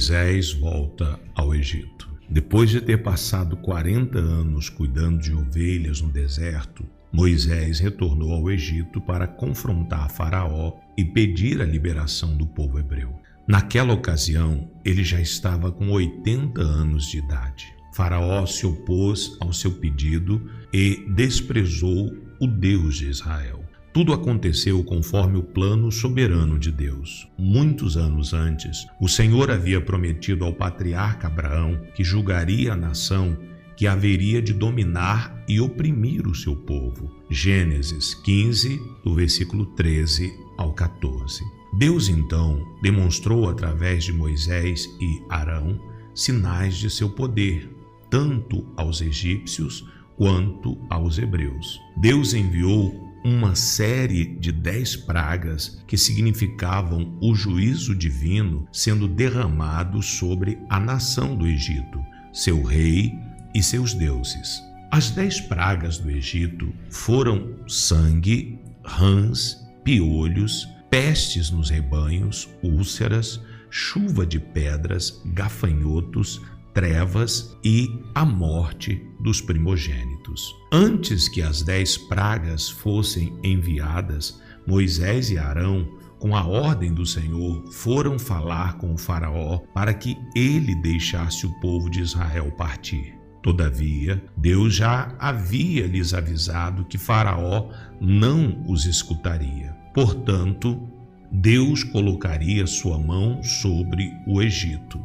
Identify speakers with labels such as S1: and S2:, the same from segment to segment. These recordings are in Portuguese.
S1: Moisés volta ao Egito. Depois de ter passado 40 anos cuidando de ovelhas no deserto, Moisés retornou ao Egito para confrontar Faraó e pedir a liberação do povo hebreu. Naquela ocasião, ele já estava com 80 anos de idade. Faraó se opôs ao seu pedido e desprezou o Deus de Israel. Tudo aconteceu conforme o plano soberano de Deus. Muitos anos antes, o Senhor havia prometido ao patriarca Abraão que julgaria a nação que haveria de dominar e oprimir o seu povo. Gênesis 15, do versículo 13 ao 14. Deus então demonstrou através de Moisés e Arão sinais de seu poder, tanto aos egípcios quanto aos hebreus. Deus enviou uma série de 10 pragas que significavam o juízo divino sendo derramado sobre a nação do Egito, seu rei e seus deuses. As 10 pragas do Egito foram sangue, rãs, piolhos, pestes nos rebanhos, úlceras, chuva de pedras, gafanhotos, trevas e a morte dos primogênitos. Antes que as 10 pragas fossem enviadas, Moisés e Arão, com a ordem do Senhor, foram falar com o Faraó para que ele deixasse o povo de Israel partir. Todavia, Deus já havia lhes avisado que Faraó não os escutaria. Portanto, Deus colocaria sua mão sobre o Egito.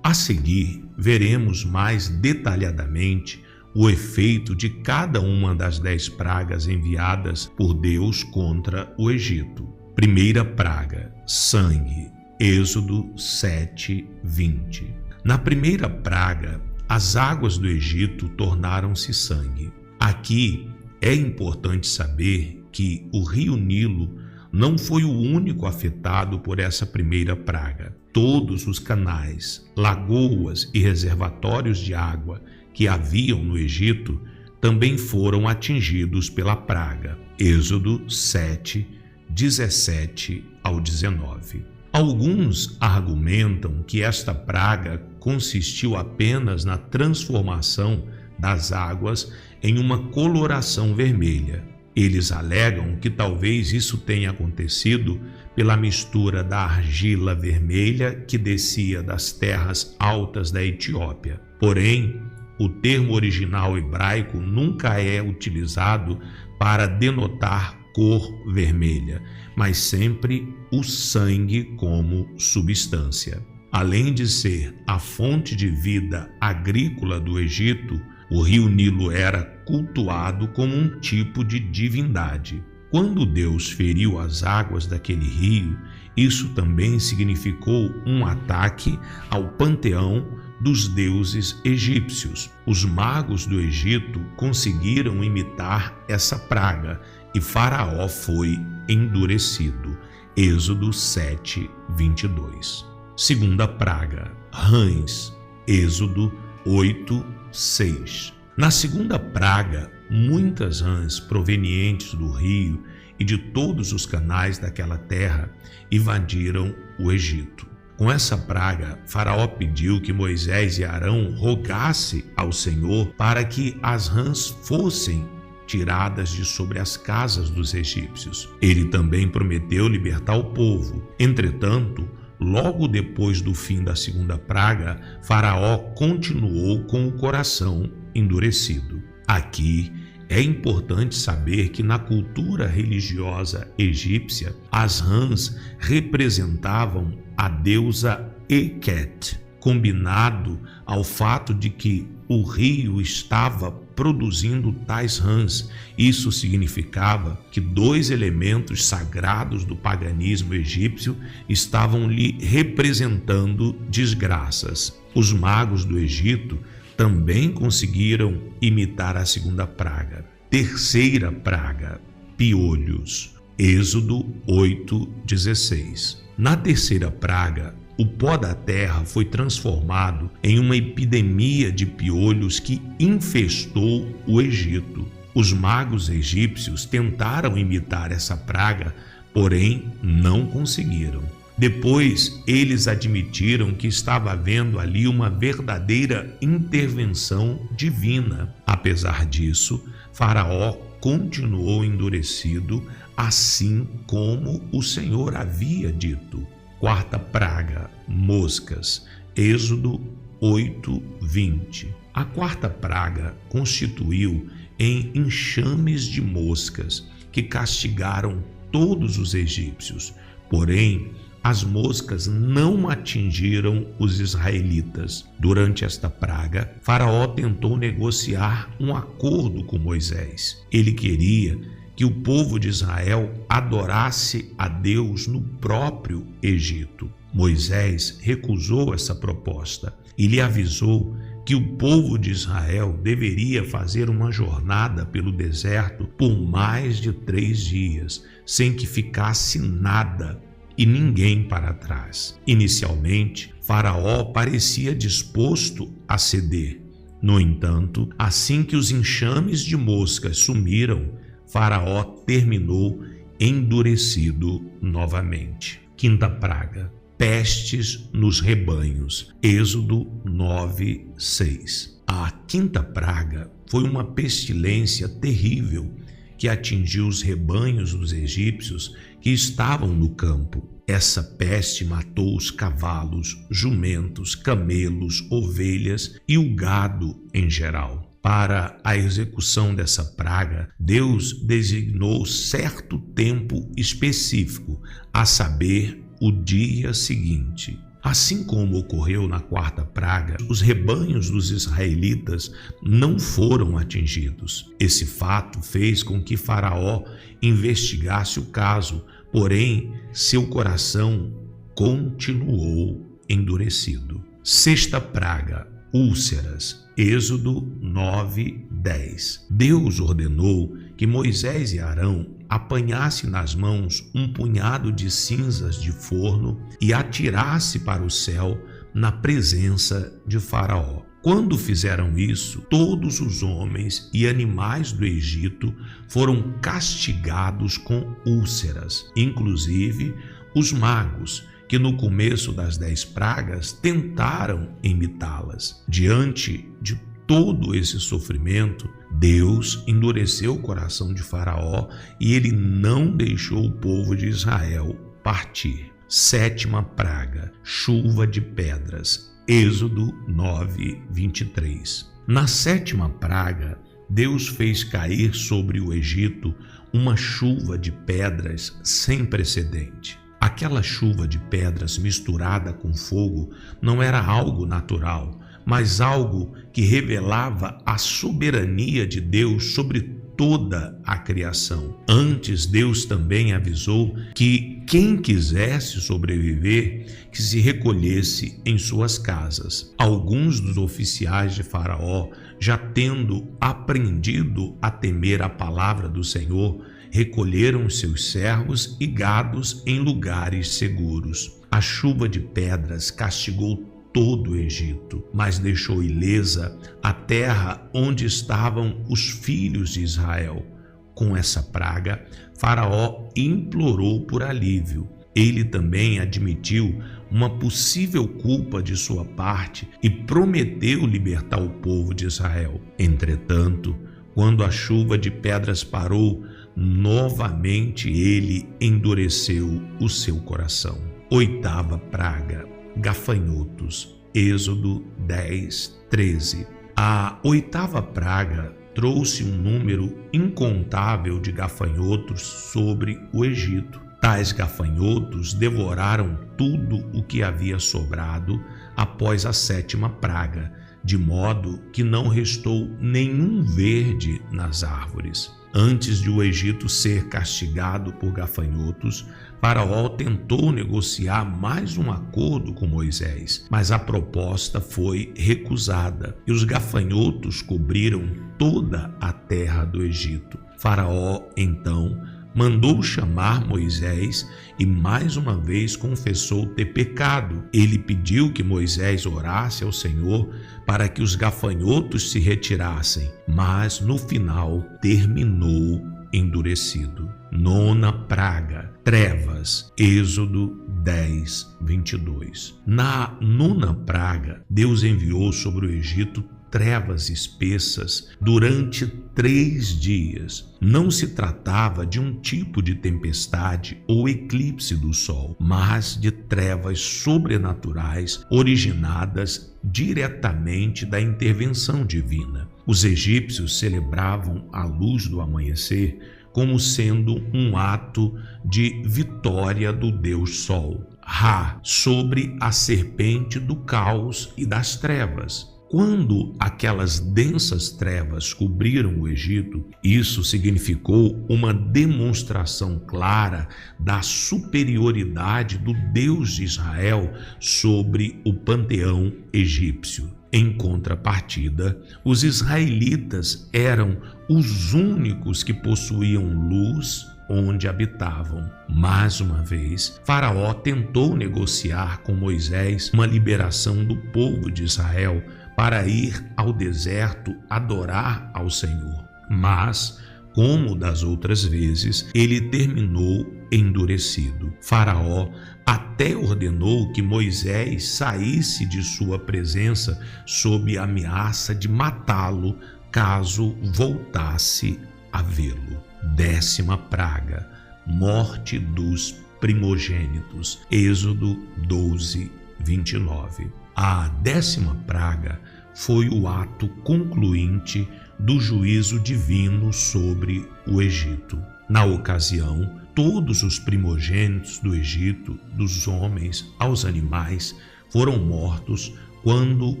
S1: A seguir, veremos mais detalhadamente o efeito de cada uma das 10 pragas enviadas por Deus contra o Egito. Primeira praga, sangue, Êxodo 7, 20. Na primeira praga, as águas do Egito tornaram-se sangue. Aqui é importante saber que o rio Nilo não foi o único afetado por essa primeira praga. Todos os canais, lagoas e reservatórios de água que haviam no Egito também foram atingidos pela praga. Êxodo 7, 17 ao 19. Alguns argumentam que esta praga consistiu apenas na transformação das águas em uma coloração vermelha. Eles alegam que talvez isso tenha acontecido pela mistura da argila vermelha que descia das terras altas da Etiópia. Porém, o termo original hebraico nunca é utilizado para denotar cor vermelha, mas sempre o sangue como substância. Além de ser a fonte de vida agrícola do Egito, o rio Nilo era cultuado como um tipo de divindade. Quando Deus feriu as águas daquele rio, isso também significou um ataque ao panteão dos deuses egípcios. Os magos do Egito conseguiram imitar essa praga e Faraó foi endurecido. Êxodo 7, 22. Segunda praga, rãs. Êxodo 8, 6. Na segunda praga, muitas rãs provenientes do rio e de todos os canais daquela terra invadiram o Egito. Com essa praga, Faraó pediu que Moisés e Arão rogassem ao Senhor para que as rãs fossem tiradas de sobre as casas dos egípcios. Ele também prometeu libertar o povo. Entretanto, logo depois do fim da segunda praga, Faraó continuou com o coração endurecido. Aqui é importante saber que na cultura religiosa egípcia, as rãs representavam a deusa Eket, combinado ao fato de que o rio estava produzindo tais rãs. Isso significava que 2 elementos sagrados do paganismo egípcio estavam lhe representando desgraças. Os magos do Egito também conseguiram imitar a segunda praga. Terceira praga, piolhos. Êxodo 8, 16. Na terceira praga, o pó da terra foi transformado em uma epidemia de piolhos que infestou o Egito. Os magos egípcios tentaram imitar essa praga, porém não conseguiram. Depois, eles admitiram que estava havendo ali uma verdadeira intervenção divina. Apesar disso, Faraó continuou endurecido, assim como o Senhor havia dito. Quarta praga, moscas. Êxodo 8:20. A quarta praga consistiu em enxames de moscas que castigaram todos os egípcios. Porém, as moscas não atingiram os israelitas. Durante esta praga, Faraó tentou negociar um acordo com Moisés. Ele queria que o povo de Israel adorasse a Deus no próprio Egito. Moisés recusou essa proposta e lhe avisou que o povo de Israel deveria fazer uma jornada pelo deserto por mais de 3 dias, sem que ficasse nada e ninguém para trás. Inicialmente, Faraó parecia disposto a ceder. No entanto, assim que os enxames de moscas sumiram, Faraó terminou endurecido novamente. Quinta praga, pestes nos rebanhos. Êxodo 9:6. A quinta praga foi uma pestilência terrível que atingiu os rebanhos dos egípcios que estavam no campo. Essa peste matou os cavalos, jumentos, camelos, ovelhas e o gado em geral. Para a execução dessa praga, Deus designou certo tempo específico, a saber, o dia seguinte. Assim como ocorreu na quarta praga, os rebanhos dos israelitas não foram atingidos. Esse fato fez com que Faraó investigasse o caso, porém, seu coração continuou endurecido. Sexta praga, úlceras. Êxodo 9:10. Deus ordenou que Moisés e Arão apanhassem nas mãos um punhado de cinzas de forno e atirasse para o céu na presença de Faraó. Quando fizeram isso, todos os homens e animais do Egito foram castigados com úlceras, inclusive os magos, que no começo das 10 pragas tentaram imitá-las. Diante de todo esse sofrimento, Deus endureceu o coração de Faraó e ele não deixou o povo de Israel partir. Sétima praga, chuva de pedras. Êxodo 9:23. Na sétima praga, Deus fez cair sobre o Egito uma chuva de pedras sem precedente. Aquela chuva de pedras misturada com fogo não era algo natural, mas algo que revelava a soberania de Deus sobre toda a criação. Antes, Deus também avisou que quem quisesse sobreviver, que se recolhesse em suas casas. Alguns dos oficiais de Faraó, já tendo aprendido a temer a palavra do Senhor, recolheram seus servos e gados em lugares seguros. A chuva de pedras castigou todo o Egito, mas deixou ilesa a terra onde estavam os filhos de Israel. Com essa praga, Faraó implorou por alívio. Ele também admitiu uma possível culpa de sua parte e prometeu libertar o povo de Israel. Entretanto, quando a chuva de pedras parou, novamente ele endureceu o seu coração. Oitava praga, gafanhotos. Êxodo 10:13. A oitava praga trouxe um número incontável de gafanhotos sobre o Egito. Tais gafanhotos devoraram tudo o que havia sobrado após a sétima praga, de modo que não restou nenhum verde nas árvores. Antes de o Egito ser castigado por gafanhotos, Faraó tentou negociar mais um acordo com Moisés, mas a proposta foi recusada e os gafanhotos cobriram toda a terra do Egito. Faraó, então, mandou chamar Moisés e mais uma vez confessou ter pecado. Ele pediu que Moisés orasse ao Senhor para que os gafanhotos se retirassem, mas no final terminou endurecido. Nona praga, trevas. Êxodo 10, 22. Na nona praga, Deus enviou sobre o Egito trevas espessas durante 3 dias. Não se tratava de um tipo de tempestade ou eclipse do sol, mas de trevas sobrenaturais originadas diretamente da intervenção divina. Os egípcios celebravam a luz do amanhecer como sendo um ato de vitória do Deus Sol, Ra, sobre a serpente do caos e das trevas. Quando aquelas densas trevas cobriram o Egito, isso significou uma demonstração clara da superioridade do Deus de Israel sobre o panteão egípcio. Em contrapartida, os israelitas eram os únicos que possuíam luz onde habitavam. Mais uma vez, Faraó tentou negociar com Moisés uma liberação do povo de Israel para ir ao deserto adorar ao Senhor. Mas, como das outras vezes, ele terminou endurecido. Faraó até ordenou que Moisés saísse de sua presença sob ameaça de matá-lo caso voltasse a vê-lo. 10ª praga, morte dos primogênitos. Êxodo 12, 29. A 10ª praga foi o ato concluinte do juízo divino sobre o Egito. Na ocasião, todos os primogênitos do Egito, dos homens aos animais, foram mortos quando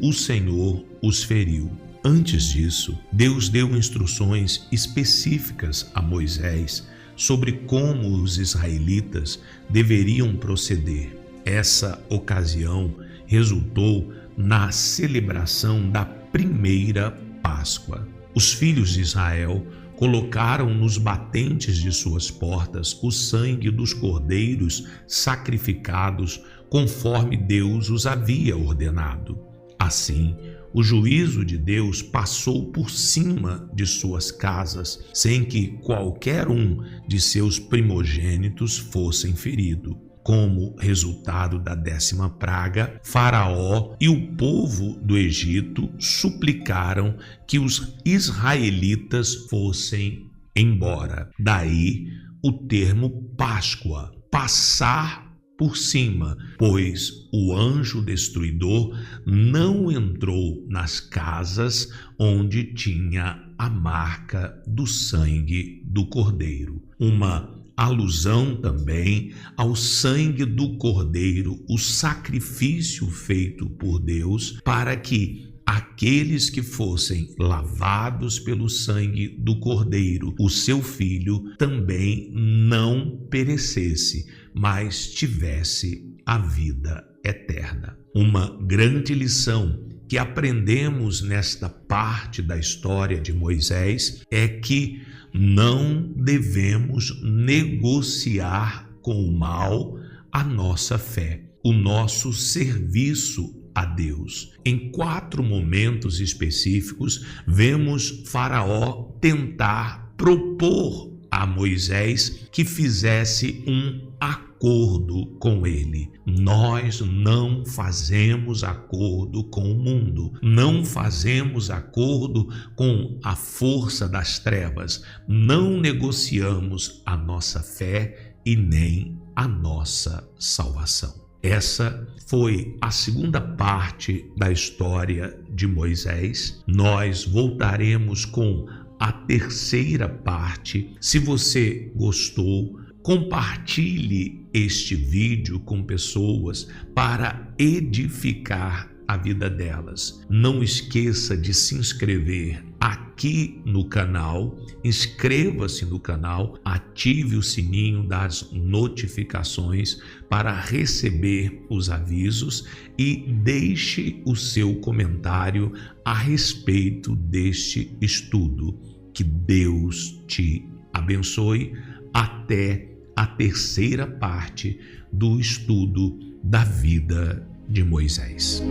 S1: o Senhor os feriu. Antes disso, Deus deu instruções específicas a Moisés sobre como os israelitas deveriam proceder. Essa ocasião resultou na celebração da primeira Páscoa. Os filhos de Israel colocaram nos batentes de suas portas o sangue dos cordeiros sacrificados conforme Deus os havia ordenado. Assim, o juízo de Deus passou por cima de suas casas, sem que qualquer um de seus primogênitos fossem ferido. Como resultado da 10ª praga, Faraó e o povo do Egito suplicaram que os israelitas fossem embora. Daí o termo Páscoa, passar por cima, pois o anjo destruidor não entrou nas casas onde tinha a marca do sangue do cordeiro. Uma alusão também ao sangue do cordeiro, o sacrifício feito por Deus para que aqueles que fossem lavados pelo sangue do cordeiro, o seu filho, também não perecesse, mas tivesse a vida eterna. Uma grande lição que aprendemos nesta parte da história de Moisés é que não devemos negociar com o mal a nossa fé, o nosso serviço a Deus. Em 4 momentos específicos, vemos Faraó tentar propor a Moisés que fizesse um acordo com ele. Nós não fazemos acordo com o mundo, não fazemos acordo com a força das trevas, não negociamos a nossa fé e nem a nossa salvação. Essa foi a segunda parte da história de Moisés. Nós voltaremos com a terceira parte. Se você gostou, compartilhe este vídeo com pessoas para edificar a vida delas. Não esqueça de se inscrever aqui no canal, inscreva-se no canal, ative o sininho das notificações para receber os avisos e deixe o seu comentário a respeito deste estudo. Que Deus te abençoe. Até a terceira parte do estudo da vida de Moisés.